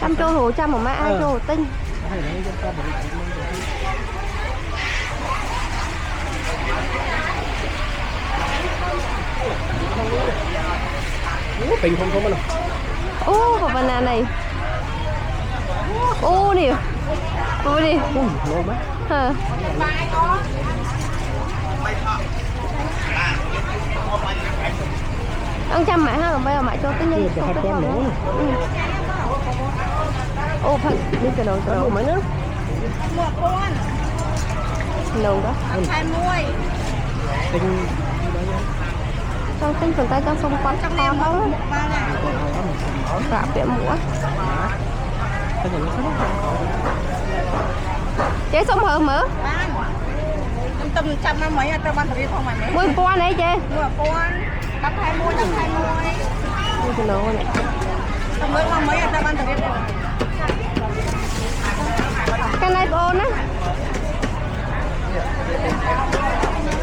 trăm châu hồ trăm một mã ai châu tinh bình không không nào. Ô quả banana này. Ô nè. Ô đi. Ngon quá. Hả? Ăn trăm mã ha, bây giờ mã cho cái nhân không có nữa. Ô thật đi cái đầu cái đầu mấy nữa. Đầu đó. Tinh Trong tinh phần tay trong không quá con không. Cả tiệm mũa. Chế xong hở mở. Tầm trăm năm mấy tao bán thử không mà mấy. Mua con này chế. Mua con. Tao 20 tao 20. Đi cái đầu này. Tao mới không mấy tao bán thử. Cái này con á.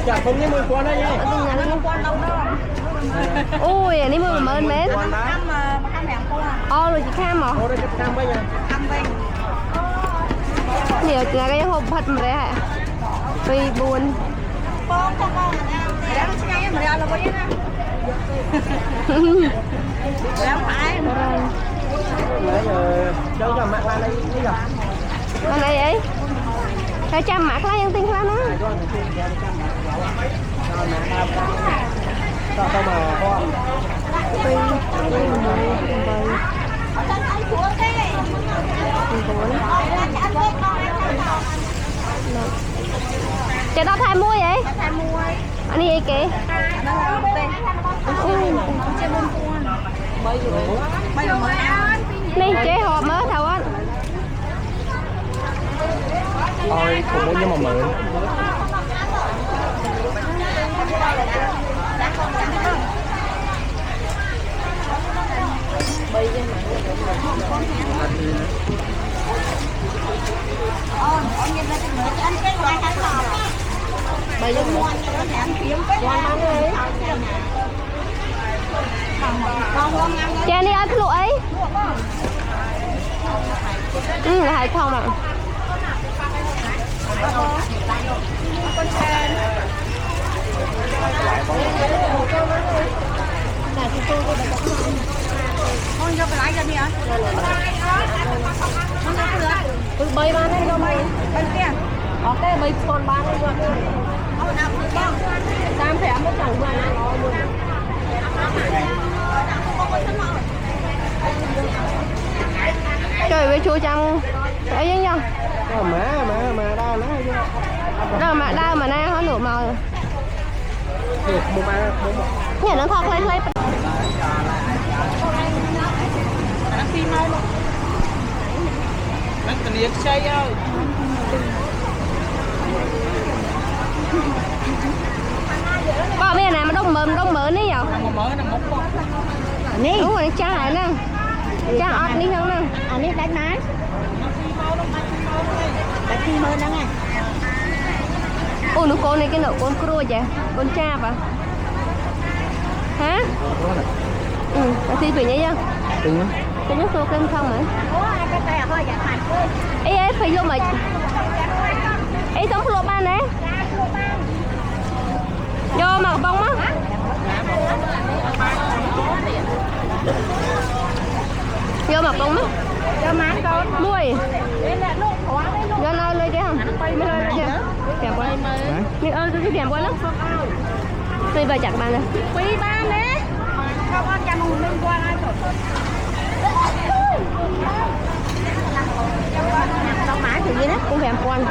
dạ không như 10 con đấy nhé. Không con đâu đâu. Ui, này mua mến mến. Cam mà cam hẻm con à. Rồi chị Kham à? Đây cái cam bây giờ. Cam bên. Nhiều là cái hộp phật mà đấy hả? Vì buồn. Con. Đang ngay mà ra là bao nhiêu nè. Đang phải. Bây giờ đâu cho mẹ lan đây bây giờ. Con này ấy. Cái trăm mạc lá nhân tinh lá nó. Sao mà con. Vì cái đó thay mua vậy? Thay mua. Anh đi kì? Này chế hộp mới thầu á. Thôi cũng muốn nhưng mà mượn. Bây giờ mua Chà đi ăn lụa ấy. Là hai không ạ. Con cho cái lái ra đi hả? Tôi bay bán đây đâu bay. Bên kia. Ok bay con bán đây rồi. Tam phải mất chẳng vừa nè. Trời với chú chăng thấy chứ nhá. Mà đa nó chứ. Đâu mà đau mà na nó nửa màu rồi. Thiệt một ba Nhà nó thọc lên lên. Anh cần liếc xây ơi. Có bây giờ này mà đông mớn đi nhở? Mới nó mốc con. Đúng rồi, cha hải nè. Cha ọt đi không nè. Anh ấy đánh máy. Đánh khi mơ nắng à. Ôi nó con này cái nợ con cua vậy. Con cha và. Hả? Thì phải nhảy chưa? Tính Cái nước tô kem không hả? Cái tay hơi dạ thành. Ê phải vô mà. Ê sống lụa ban đấy. Vô mà bông á. Vô mà bông á. Cho má con. Mùi. Đây là lúc hóa đây lúc. Vô nơi lên cái không? Mới lên kìa. Kèm quá. Nhưng ơi cái kèm quá lắm. Tuy vào chặt bàn này. Quý ban đấy. Không ăn chăm hồn liên quan ai rồi. Trong mãi thì gì đó Cũng kèm quan.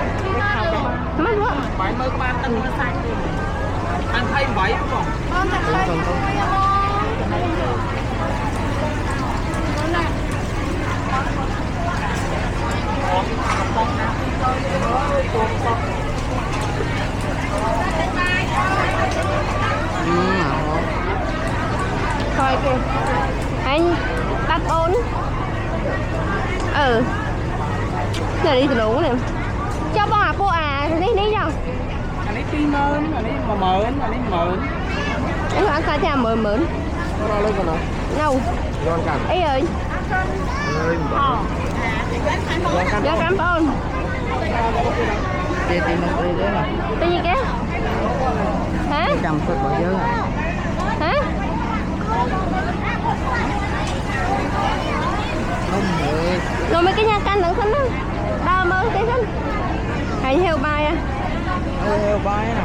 Mất quá. bảy mươi ba tầng nó xanh. Anh thấy bảy đúng không? con thật là Coi kìa. Anh bắt ôn. Giờ đi từ đủ nè. Cho bọn cô đi cho. Anh ấy ti mơn, anh ấy mà mớn, anh ấy mớn. Anh hỏi coi theo mớn. Nó lên còn nào? Đâu? Giòn cả. Ê ơi. Dạ cảm ơn. Chị tìm một đi đấy nè. Cái gì kia? Hả? Cầm phút bỏ dớ. Hả? Không được. Rồi mấy cái nhà canh nữa xinh á. Đau mơ tí xinh. Hay heo bài à? Heo bay nè.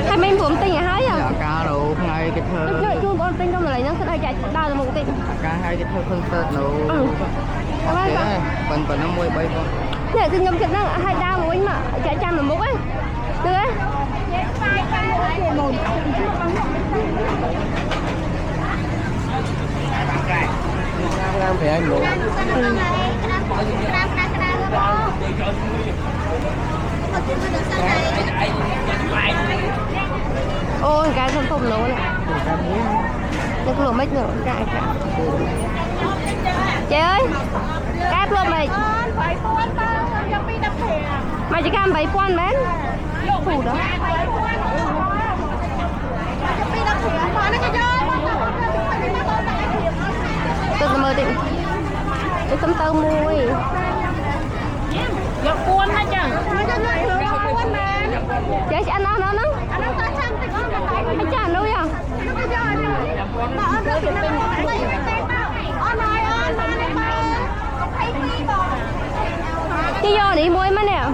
Hay mình buồn tinh à hái à? Dạ cá đủ ngay cái thơ. Nó chuông con tinh trong này nó sẽ chạy đau là một tinh. Cá hai cái thơ phân tết đủ. Các bác ạ. Phần nó môi bay con. Nè tinh trong chật nó hay đau một anh mà chạy trăm là một ấy. Được ấy. Làm phải anh luôn. Ôi cái sản phẩm nấu này. Nó có mấy nữa cái cả. Chị ơi, cái luôn mày. Mày chỉ cam 7 quan bán. Phủ đó. Tôi mơ định. Tôi tấm tơ mùi. Dọc cuốn hết chứ. Chị sẽ ăn nó. Anh chả đâu à? Cái do đi mua mà nè.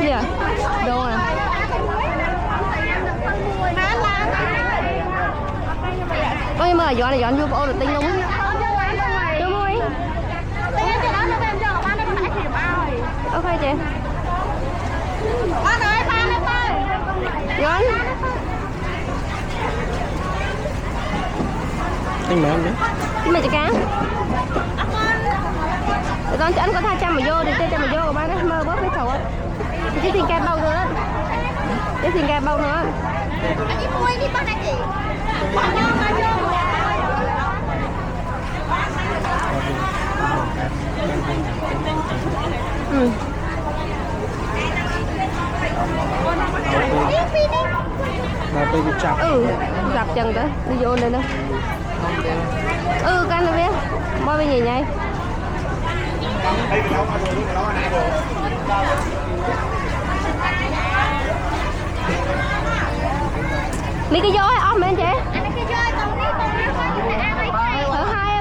Gì à? Đâu à? Ôi mà dọn vô bộ được tinh đúng. Đúng rồi. Ok chị. Dọn. Tinh mà ăn đi. Mày chị cá. Con cho anh có 200 mà vô thì chơi cho mà vô ba nó mơ bớt cái khẩu á. Cái tiền ca bao nữa. Cái tiền ca bao nữa. Ừ. Mà tôi bị chặt. Gặp chân tới đi vô đây nữa. Cái này biết. Moi bên gì nhảy. Mấy cái voi ôm bên chị. Hở hai.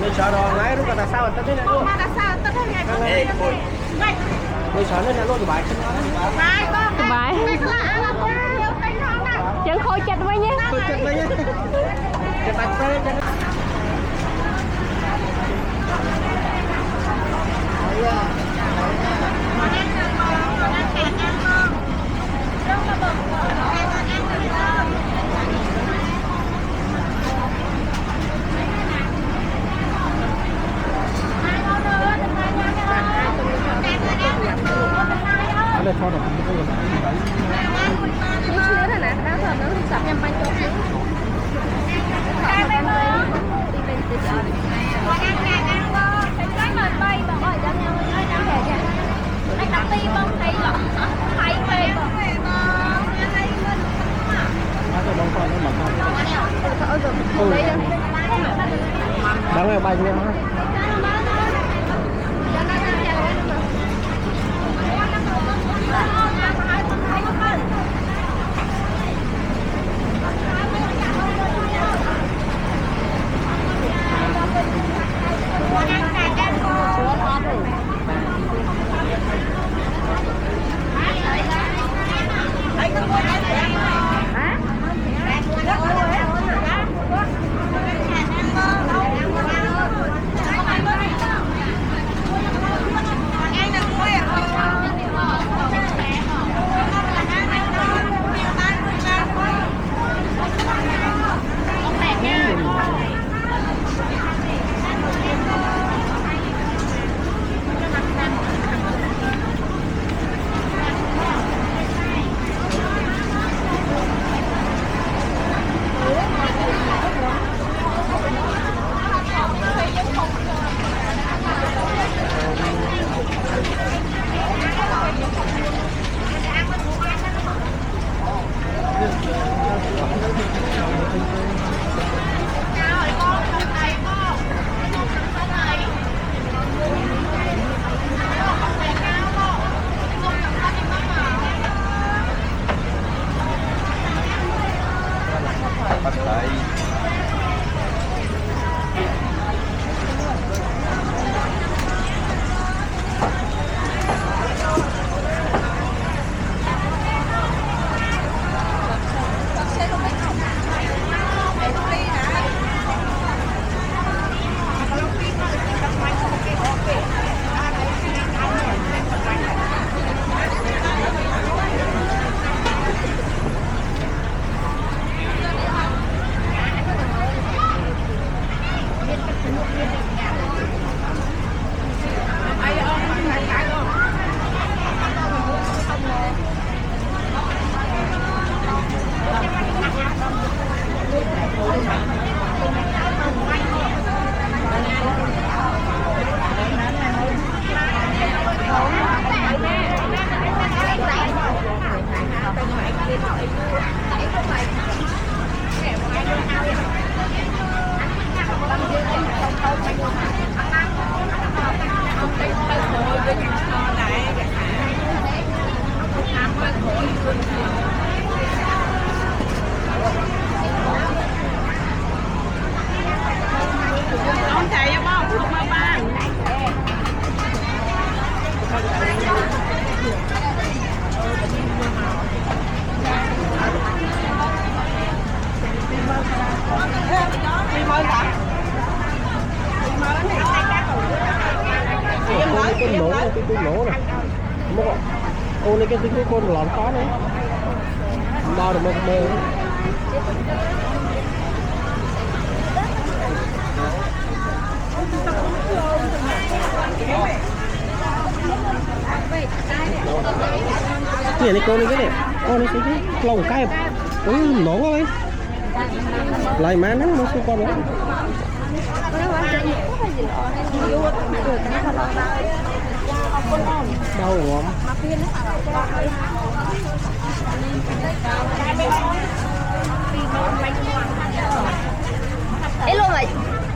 Nơi chợ đồ lái lúc là sao tất thế này luôn. Nơi chợ nơi này luôn bài. Bài. Chẳng khôi chặt với nhé. Khôi chặt với nhé. Chặt bạch phê. Để cho được cái gì đấy. Nước sữa này nè, đá thơm nó sập nhâm bánh chốt xíu. Đi bên từ chợ. Cái mệt bay mà gọi cho nhau anh đặt ti bông thấy lọ thấy về bông. Nó cái bông con nó mập không? Đáng là bay luôn ha. mới hả? con nổ cái nổ này mất rồi ô này cái con lòn khó đấy đo được một mơ này này con này cái này ô này cái lồng cái nổ quá đấy lại má nắng nó xung quanh đó đau ngộm ấy luôn rồi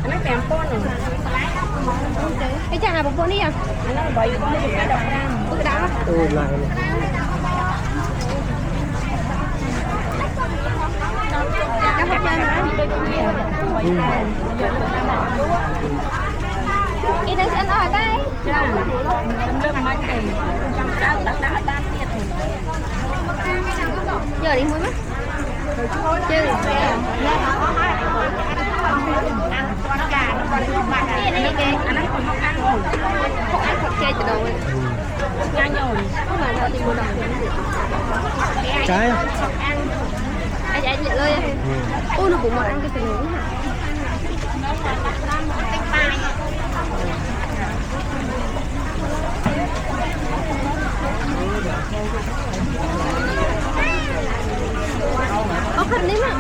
nó kèm con rồi cái chàng này một con đi à nó bảy con cái độc cái đá ôi lại các học chơi mà ít đang ăn ở đây giờ đi muối mắt chứ trái anh lạiเลยôi nó cũng mà ăn cái từ nướng hả có khăn đấy mà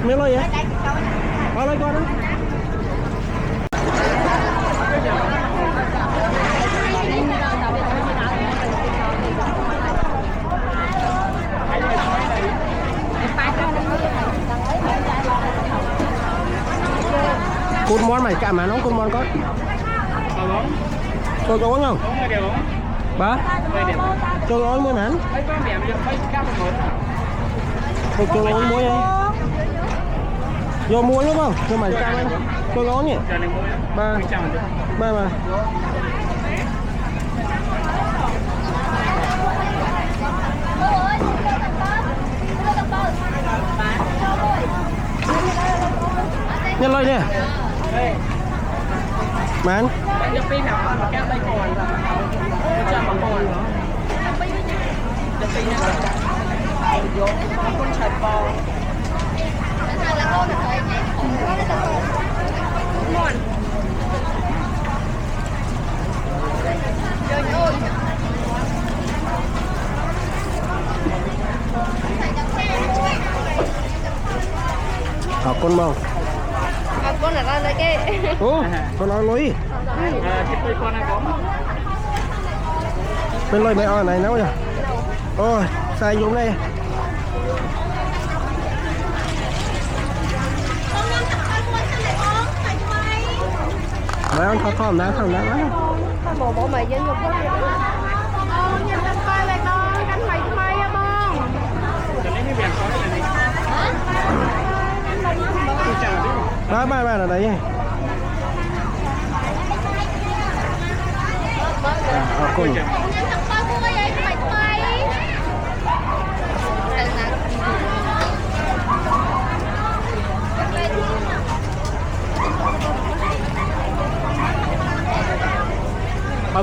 miếng lôi vậy? Bao lôi con đó. Cút món mày cả mà nó cút món có. Cho có không? Ba? Cho gói mua hẳn. Cho gói mua đi. Vô mua đúng không? Cho mày trăm anh. Cho gói nhỉ? Ba. Ba mà. Nhân lôi nè. Mán.จะปีนหนักแก้ไปก่อนจะมาก่อนเหรอจะปีนหนักยกคนฉัดปองหมอนHọc con mong. Con là ra lấy cái. Ủa, con nói lối. Bên lối mẹ ơi này nấu rồi. Ôi, xài dùng đây. Mẹ ăn thọ thòm ná thòm ná má. Bộ bộ mày dân dục cái này. Nhìn lên coi lại con, cánh mày cho mày á con. Ba là đấy. Con.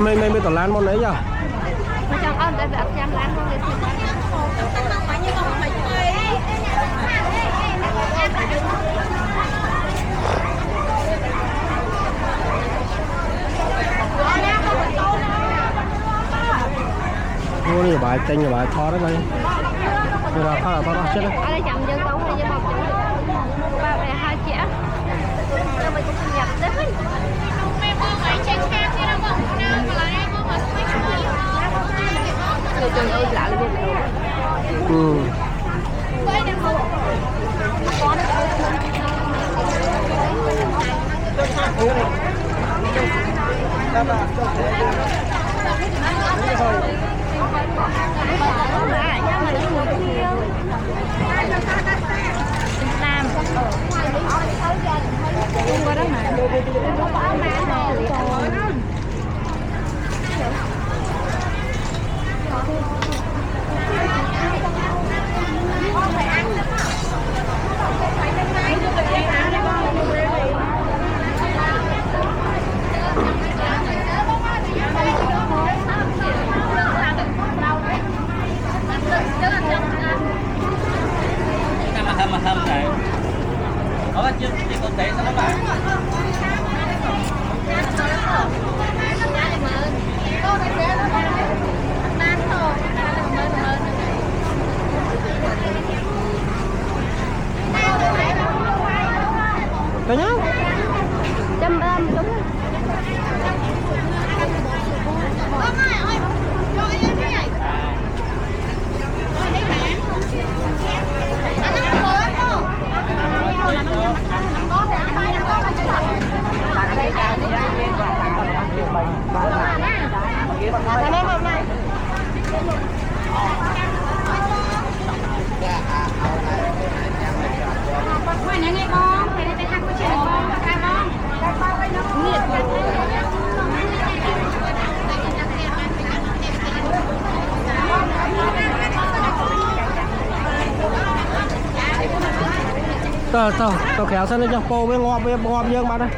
ไม่ต่อร้านมันไหนจ้ะ mà trong ông đã gặp trăm láng con mua đi bài tranh rồi bài thò đó mày rồi là pha bao chết đấy ở đây chậm dân tấu hay dân học ba mẹ hai chị cho mình cũng nhập đấy trường ơi lạ luôn ừ Nam không có đó mà mà hâm này đó chứ chỉ có thể sao các bạn cái nhá châm bơm đúng tao kéo sang đây cho cô với ngọt dương bạn đây